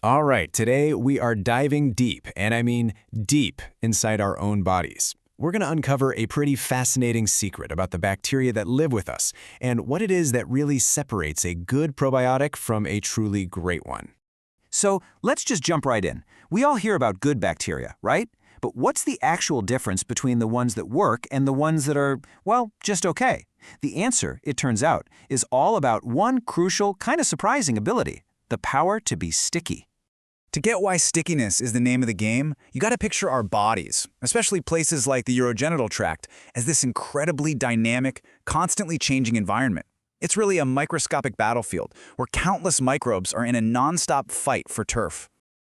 All right, today we are diving deep, and I mean deep, inside our own bodies. We're going to uncover a pretty fascinating secret about the bacteria that live with us and what it is that really separates a good probiotic from a truly great one. So let's just jump right in. We all hear about good bacteria, right? But what's the actual difference between the ones that work and the ones that are, well, just okay? The answer, it turns out, is all about one crucial, kind of surprising ability: the power to be sticky. To get why stickiness is the name of the game, you gotta picture our bodies, especially places like the urogenital tract, as this incredibly dynamic, constantly changing environment. It's really a microscopic battlefield where countless microbes are in a non-stop fight for turf.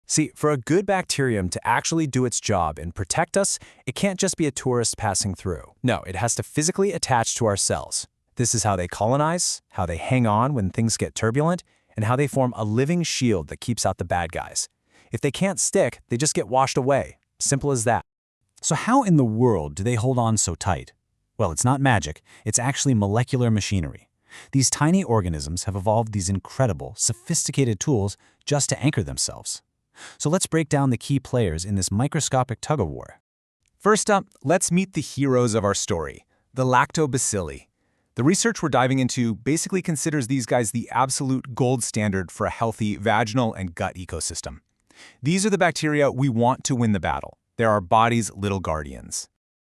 See, for a good bacterium to actually do its job and protect us, it can't just be a tourist passing through. No, it has to physically attach to our cells. This is how they colonize, how they hang on when things get turbulent, and how they form a living shield that keeps out the bad guys. If they can't stick, they just get washed away. Simple as that. So how in the world do they hold on so tight? Well, it's not magic. It's actually molecular machinery. These tiny organisms have evolved these incredible, sophisticated tools just to anchor themselves. So let's break down the key players in this microscopic tug-of-war. First up, let's meet the heroes of our story, the Lactobacilli. The research we're diving into basically considers these guys the absolute gold standard for a healthy vaginal and gut ecosystem. These are the bacteria we want to win the battle. They're our body's little guardians.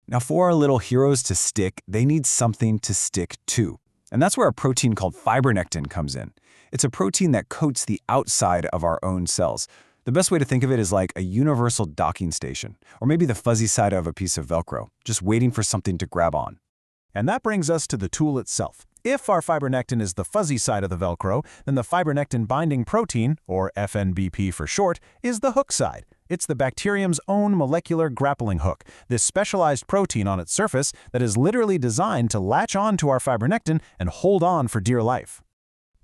Now, for our little heroes to stick, they need something to stick to. And that's where a protein called fibronectin comes in. It's a protein that coats the outside of our own cells. The best way to think of it is like a universal docking station, or maybe the fuzzy side of a piece of Velcro, just waiting for something to grab on. And that brings us to the tool itself. If our fibronectin is the fuzzy side of the Velcro, then the Fibronectin-Binding protein, or FnBP for short, is the hook side. It's the bacterium's own molecular grappling hook, this specialized protein on its surface that is literally designed to latch on to our fibronectin and hold on for dear life.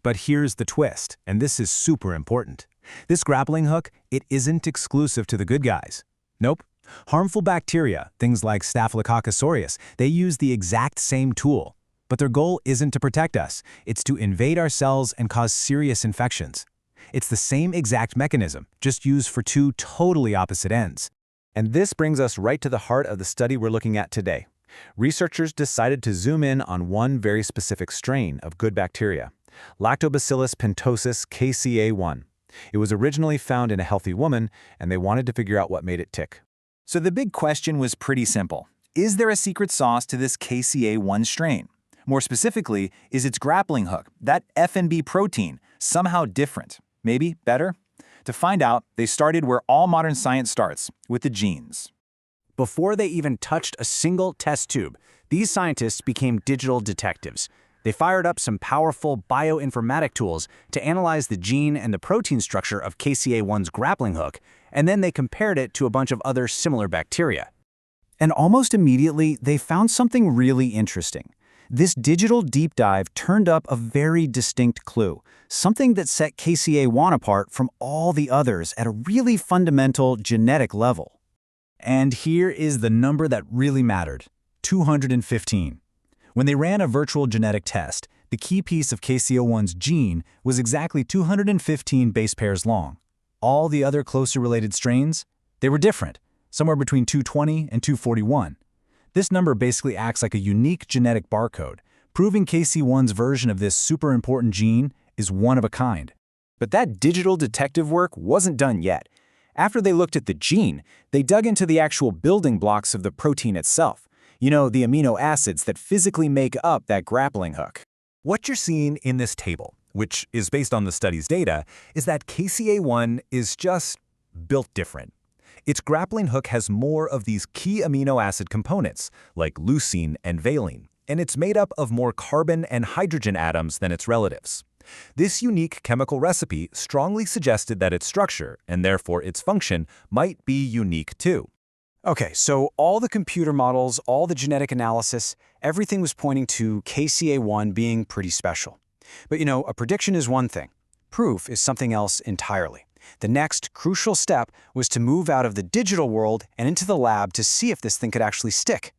But here's the twist, and this is super important. This grappling hook, it isn't exclusive to the good guys. Nope. Harmful bacteria, things like Staphylococcus aureus, they use the exact same tool. But their goal isn't to protect us. It's to invade our cells and cause serious infections. It's the same exact mechanism, just used for two totally opposite ends. And this brings us right to the heart of the study we're looking at today. Researchers decided to zoom in on one very specific strain of good bacteria, Lactobacillus pentosus KCA1. It was originally found in a healthy woman, and they wanted to figure out what made it tick. So the big question was pretty simple. Is there a secret sauce to this KCA1 strain? More specifically, is its grappling hook, that FnB protein, somehow different? Maybe better? To find out, they started where all modern science starts, with the genes. Before they even touched a single test tube, these scientists became digital detectives. They fired up some powerful bioinformatic tools to analyze the gene and the protein structure of KCA1's grappling hook, and then they compared it to a bunch of other similar bacteria. And almost immediately, they found something really interesting. This digital deep dive turned up a very distinct clue, something that set KCA1 apart from all the others at a really fundamental genetic level. And here is the number that really mattered: 215. When they ran a virtual genetic test, the key piece of KCA1's gene was exactly 215 base pairs long. All the other closely related strains, they were different, somewhere between 220 and 241. This number basically acts like a unique genetic barcode, proving KC1's version of this super important gene is one of a kind. But that digital detective work wasn't done yet. After they looked at the gene, they dug into the actual building blocks of the protein itself. You know, the amino acids that physically make up that grappling hook. What you're seeing in this table, which is based on the study's data, is that KCA1 is just built different. Its grappling hook has more of these key amino acid components, like leucine and valine, and it's made up of more carbon and hydrogen atoms than its relatives. This unique chemical recipe strongly suggested that its structure, and therefore its function, might be unique too. Okay, so all the computer models, all the genetic analysis, everything was pointing to KCA1 being pretty special. But you know, a prediction is one thing. Proof is something else entirely. The next crucial step was to move out of the digital world and into the lab to see if this thing could actually stick.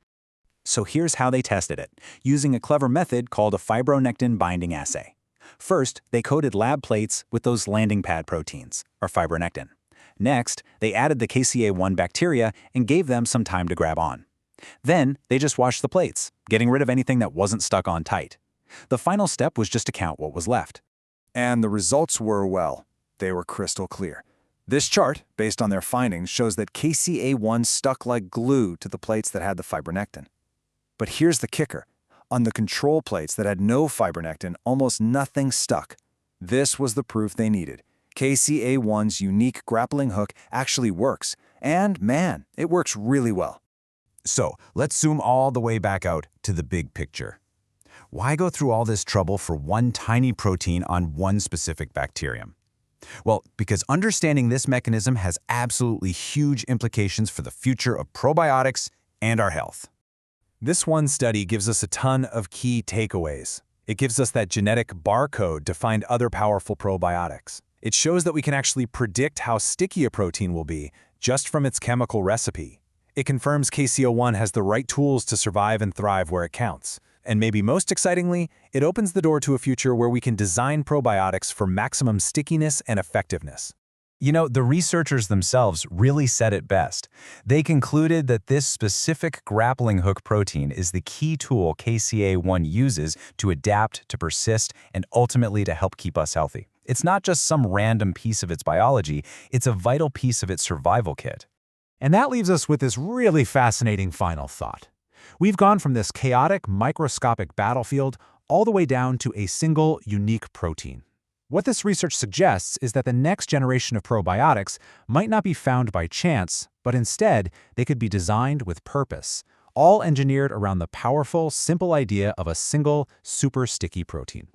So here's how they tested it, using a clever method called a Fibronectin-Binding assay. First, they coated lab plates with those landing pad proteins, or fibronectin. Next, they added the KCA1 bacteria and gave them some time to grab on. Then, they just washed the plates, getting rid of anything that wasn't stuck on tight. The final step was just to count what was left. And the results were, well, they were crystal clear. This chart, based on their findings, shows that KCA1 stuck like glue to the plates that had the fibronectin. But here's the kicker. On the control plates that had no fibronectin, almost nothing stuck. This was the proof they needed. KCA1's unique grappling hook actually works. And man, it works really well. So, let's zoom all the way back out to the big picture. Why go through all this trouble for one tiny protein on one specific bacterium? Well, because understanding this mechanism has absolutely huge implications for the future of probiotics and our health. This one study gives us a ton of key takeaways. It gives us that genetic barcode to find other powerful probiotics. It shows that we can actually predict how sticky a protein will be just from its chemical recipe. It confirms KCO1 has the right tools to survive and thrive where it counts. And maybe most excitingly, it opens the door to a future where we can design probiotics for maximum stickiness and effectiveness. You know, the researchers themselves really said it best. They concluded that this specific grappling hook protein is the key tool KCA1 uses to adapt, to persist, and ultimately to help keep us healthy. It's not just some random piece of its biology, it's a vital piece of its survival kit. And that leaves us with this really fascinating final thought. We've gone from this chaotic, microscopic battlefield all the way down to a single, unique protein. What this research suggests is that the next generation of probiotics might not be found by chance, but instead, they could be designed with purpose, all engineered around the powerful, simple idea of a single, super sticky protein.